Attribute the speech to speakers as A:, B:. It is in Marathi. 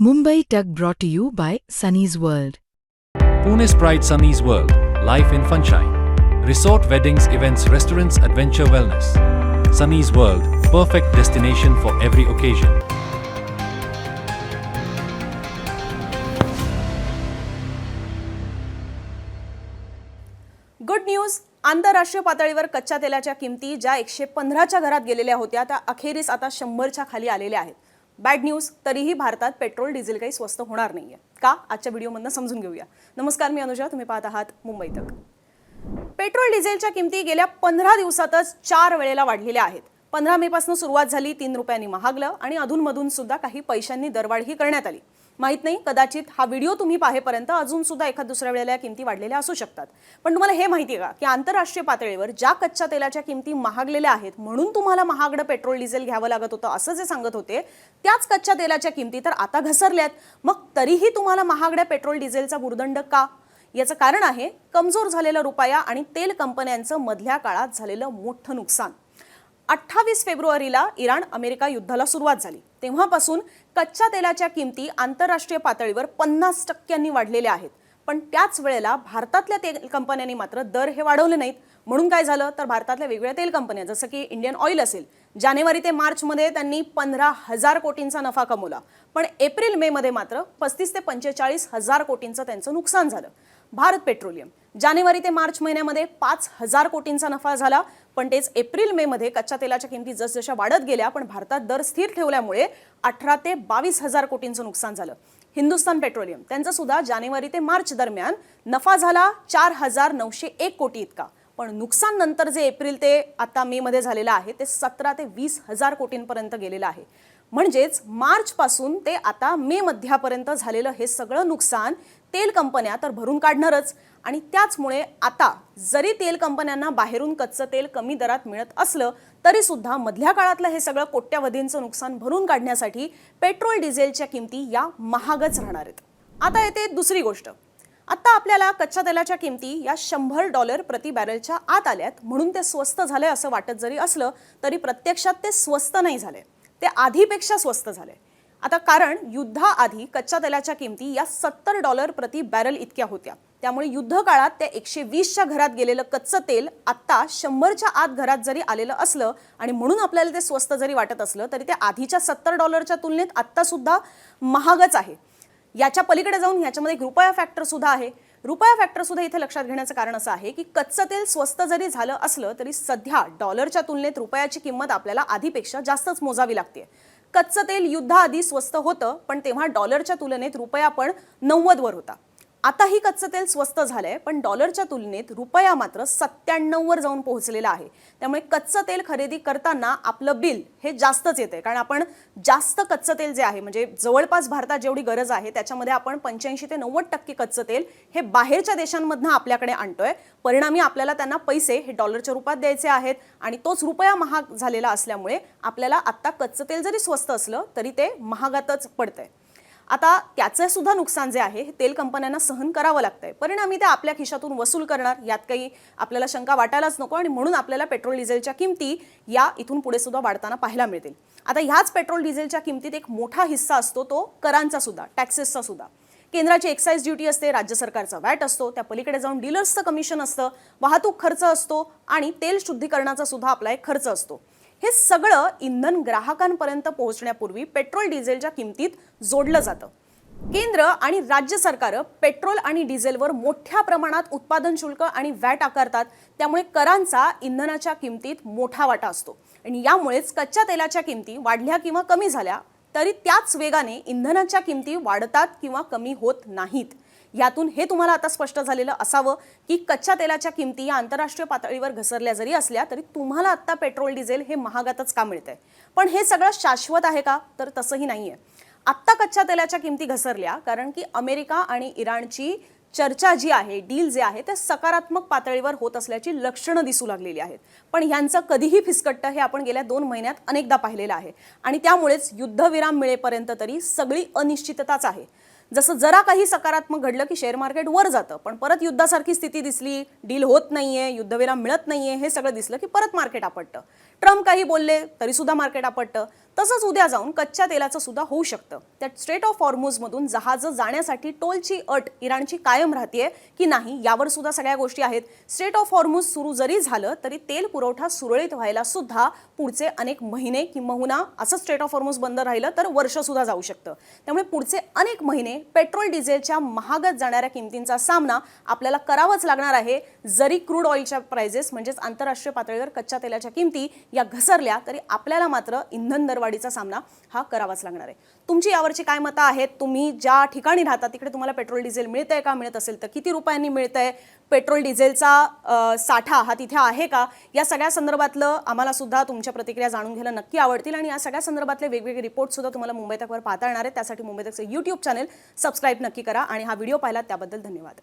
A: Mumbai Tug brought to you by Sunny's World.
B: Pune's Pride Sunny's World, Life in Funshine. Resort weddings, events, restaurants, adventure wellness. Sunny's World, perfect destination for every occasion.
C: Good news. आंतरराष्ट्रीय पातळीवर कच्च्या तेलाच्या किमती ज्या 115च्या घरात गेलेल्या होत्या त्या अखेरीस आता 100च्या खाली आलेल्या आहेत. बॅड न्यूज, तरीही भारतात पेट्रोल डिझेल काही स्वस्त होणार नाहीये का? आजच्या व्हिडिओमधून समजून घेऊया. नमस्कार, मी अनुजा, तुम्ही पाहत आहात मुंबई तक. पेट्रोल डिझेलच्या किमती गेल्या 15 दिवसातच 4 वेळेला वाढलेल्या आहेत. 15 मे पासून सुरुवात झाली, 3 रुपयांनी महागलं आणि अधूनमधून सुद्धा काही पैशांनी दरवाढही करण्यात आली. माहित नाही, कदाचित हा व्हिडिओ तुम्ही पाहेपर्यंत अजून सुद्धा एखाद दुसऱ्या वेळेला किमती वाढलेल्या असू शकतात. पण तुम्हाला हे माहिती आहे का की आंतरराष्ट्रीय पातळीवर ज्या कच्च्या तेलाच्या किमती महागलेल्या आहेत म्हणून तुम्हाला महागडं पेट्रोल डिझेल घ्यावं लागत होतं असं जे सांगत होते, त्याच कच्च्या तेलाच्या किमती तर आता घसरल्यात. मग तरीही तुम्हाला महागड्या पेट्रोल डिझेलचा भुर्दंड का? याचं कारण आहे कमजोर झालेला रुपया आणि तेल कंपन्यांचं मधल्या काळात झालेलं मोठं नुकसान. 28 फेब्रुवारीला इराण अमेरिका युद्धाला सुरुवात झाली तेव्हापासून कच्च्या तेलाच्या किमती आंतरराष्ट्रीय पातळीवर 50% वाढलेल्या आहेत. पण त्याच वेळेला भारतातल्या तेल कंपन्यांनी मात्र दर हे वाढवले नाहीत. म्हणून काय झालं तर भारतातल्या वेगवेगळ्या तेल कंपन्या जसं की इंडियन ऑइल असेल, जानेवारी ते मार्च मध्ये त्यांनी 15,000 कोटींचा नफा कमवला. पण एप्रिल मे मध्ये मात्र 35 ते 45,000 कोटींचं त्यांचं नुकसान झालं. भारत पेट्रोलियम जानेवारी ते मार्च महिन्यामध्ये 5,000 कोटींचा नफा झाला. पण तेच एप्रिल मे मध्ये कच्च्या तेलाच्या किमती जसजशा वाढत गेल्या पण भारतात दर स्थिर ठेवल्यामुळे 18 ते 22,000 कोटींचं नुकसान झालं. हिंदुस्थान पेट्रोलियम त्यांचा सुद्धा जानेवारी ते मार्च दरम्यान नफा झाला 4,901 कोटी इतका. पण नुकसान नंतर जे एप्रिल ते आता मे मध्ये झालेलं आहे ते 17 ते 20,000 कोटींपर्यंत गेलेलं आहे. म्हणजेच मार्च पासून ते आता मे मध्यापर्यंत झालेलं हे सगळं नुकसान तेल कंपन्या तर भरून काढणारच. आणि त्याचमुळे आता जरी तेल कंपन्यांना बाहेरून कच्चं तेल कमी दरात मिळत असलं तरी सुद्धा मधल्या काळातलं हे सगळं कोट्यावधींचं नुकसान भरून काढण्यासाठी पेट्रोल डिझेलच्या किमती या महागच राहणार आहेत. आता येते दुसरी गोष्ट. आता आपल्याला कच्च्या तेलाच्या किमती या $100 प्रति बॅरलच्या आत आल्यात म्हणून ते स्वस्त झाले असं वाटत जरी असलं तरी प्रत्यक्षात ते स्वस्त नाही झाले, ते आधीपेक्षा स्वस्त झाले. आता कारण युद्धाआधी कच्च्या तेलाच्या किमती या $70 प्रति बॅरल इतक्या होत्या. त्यामुळे युद्ध काळात त्या 120च्या घरात गेलेलं कच्चं तेल आता 100च्या आत घरात जरी आलेलं असलं आणि म्हणून आपल्याला ते स्वस्त जरी वाटत असलं तरी ते आधीच्या $70च्या तुलनेत आता सुद्धा महागच आहे. याच्या पलीकडे जाऊन याच्यामध्ये एक रुपया फॅक्टर सुद्धा आहे. रुपया फॅक्टर सुद्धा इथे लक्षात घेण्याचं कारण असं आहे की कच्चं तेल स्वस्त जरी झालं असलं तरी सध्या डॉलरच्या तुलनेत रुपयाची किंमत आपल्याला आधीपेक्षा जास्तच मोजावी लागते. कच्चं तेल युद्धाआधी स्वस्त होतं पण तेव्हा डॉलरच्या तुलनेत रुपया पण 90 वर होता. आताही कच्चं तेल स्वस्त झालंय पण डॉलरच्या तुलनेत रुपया मात्र 97 वर जाऊन पोहोचलेला आहे. त्यामुळे कच्चं तेल खरेदी करताना आपलं बिल हे जास्तच येते कारण आपण जास्त कच्चं तेल जे आहे म्हणजे जवळपास भारतात जेवढी गरज आहे त्याच्यामध्ये आपण 85 ते 90% कच्चं तेल हे बाहेरच्या देशांमधनं आपल्याकडे आणतोय. परिणामी आपल्याला त्यांना पैसे हे डॉलरच्या रूपात द्यायचे आहेत आणि तोच रुपया महाग झालेला असल्यामुळे आपल्याला आता कच्चं तेल जरी स्वस्त असलं तरी ते महागातच पडतंय. आता त्याचे सुद्धा नुकसान जे आहे हे तेल कंपन्यांना सहन करावं लागतंय. परिणामी ते आपल्या खिशातून वसूल करणार यात काही आपल्याला शंका वाटायलाच नको आणि म्हणून आपल्याला पेट्रोल डिझेलच्या किमती या इथून पुढे सुद्धा वाढताना पाहायला मिळतील. आता ह्याच पेट्रोल डिझेलच्या किमतीत एक मोठा हिस्सा असतो तो करांचा सुद्धा, टॅक्सेसचा सुद्धा. केंद्राची एक्साईज ड्युटी असते, राज्य सरकारचा वॅट असतो, त्या पलीकडे जाऊन डीलर्सचं कमिशन असतं, वाहतूक खर्च असतो आणि तेल शुद्धीकरणाचा सुद्धा आपला एक खर्च असतो. हे सगळं इंधन ग्राहकांपर्यंत पोहोचण्यापूर्वी पेट्रोल डिझेलच्या किमतीत जोडलं जातं. केंद्र आणि राज्य सरकार पेट्रोल आणि डिझेलवर मोठ्या प्रमाणात उत्पादन शुल्क आणि वॅट आकारतात. त्यामुळे करांचा इंधनाच्या किमतीत मोठा वाटा असतो आणि यामुळेच कच्च्या तेलाच्या किमती वाढल्या किंवा कमी झाल्या तरी त्याच वेगाने इंधनाच्या किमती वाढतात किंवा कमी होत नाहीत. यातून हे तुम्हाला आता स्पष्ट झालेलं असावं की कच्च्या तेलाच्या किमती या आंतरराष्ट्रीय पातळीवर घसरल्या जरी असल्या तरी तुम्हाला आता पेट्रोल डिझेल हे महागातच का मिळतंय. पण हे सगळं शाश्वत आहे का? तर तसंही नाहीये. आत्ता कच्च्या तेलाच्या किमती घसरल्या कारण की अमेरिका आणि इराणची चर्चा जी आहे, डील जे आहे ते सकारात्मक पातळीवर होत असल्याची लक्षणं दिसू लागलेली आहेत. पण ह्यांचं कधीही फिसकटतं हे आपण गेल्या 2 महिन्यात अनेकदा पाहिलेलं आहे आणि त्यामुळेच युद्धविराम मिळेपर्यंत तरी सगळी अनिश्चितताच आहे. जसं जरा काही सकारात्मक घडलं की शेअर मार्केट वर जातं पण परत युद्धासारखी स्थिती दिसली, डील होत नाहीये, युद्धविराम मिळत नाहीये, हे सगळं दिसलं की परत मार्केट आपटतं. ट्रम्प काही बोलले तरी सुद्धा मार्केट आपटतं. तसंच उद्या जाऊन कच्च्या तेलाचं सुद्धा होऊ शकतं. त्यात स्ट्रेट ऑफ हॉर्मुझमधून जहाजं जाण्यासाठी टोलची अट इराणची कायम राहतेय की नाही यावर सुद्धा सगळ्या गोष्टी आहेत. स्ट्रेट ऑफ हॉर्मुझ सुरू जरी झालं तरी तेल पुरवठा सुरळीत व्हायला सुद्धा पुढचे अनेक महिने किंबहुना असं स्ट्रेट ऑफ हॉर्मुझ बंद राहिलं तर वर्ष सुद्धा जाऊ शकतं. त्यामुळे पुढचे अनेक महिने पेट्रोल डिझेलच्या महागत जाणाऱ्या किमतींचा सामना आपल्याला करावाच लागणार आहे. जरी क्रूड ऑइलच्या प्राइजेस म्हणजेच आंतरराष्ट्रीय पातळीवर कच्च्या तेलाच्या किमती या घसरल्या तरी आपल्याला मात्र इंधन दरवाढीचा सामना हा करावाच लागणार आहे. तुमची यावरची काय मतं आहेत? तुम्ही ज्या ठिकाणी राहता तिकडे तुम्हाला पेट्रोल डिझेल मिळतंय का? मिळत असेल तर किती रुपयांनी मिळतंय? पेट्रोल डिझेलचा साठा हा तिथे आहे का? या सगळ्या संदर्भातलं आम्हाला सुद्धा तुमच्या प्रतिक्रिया जाणून घ्यायला नक्की आवडतील आणि या सगळ्या संदर्भातले वेगवेगळे रिपोर्ट सुद्धा तुम्हाला मुंबई तकवर पाहता येणार आहेत. त्यासाठी मुंबई तकचं YouTube चॅनल सबस्क्राईब नक्की करा आणि हा व्हिडिओ पाहिला त्याबद्दल धन्यवाद.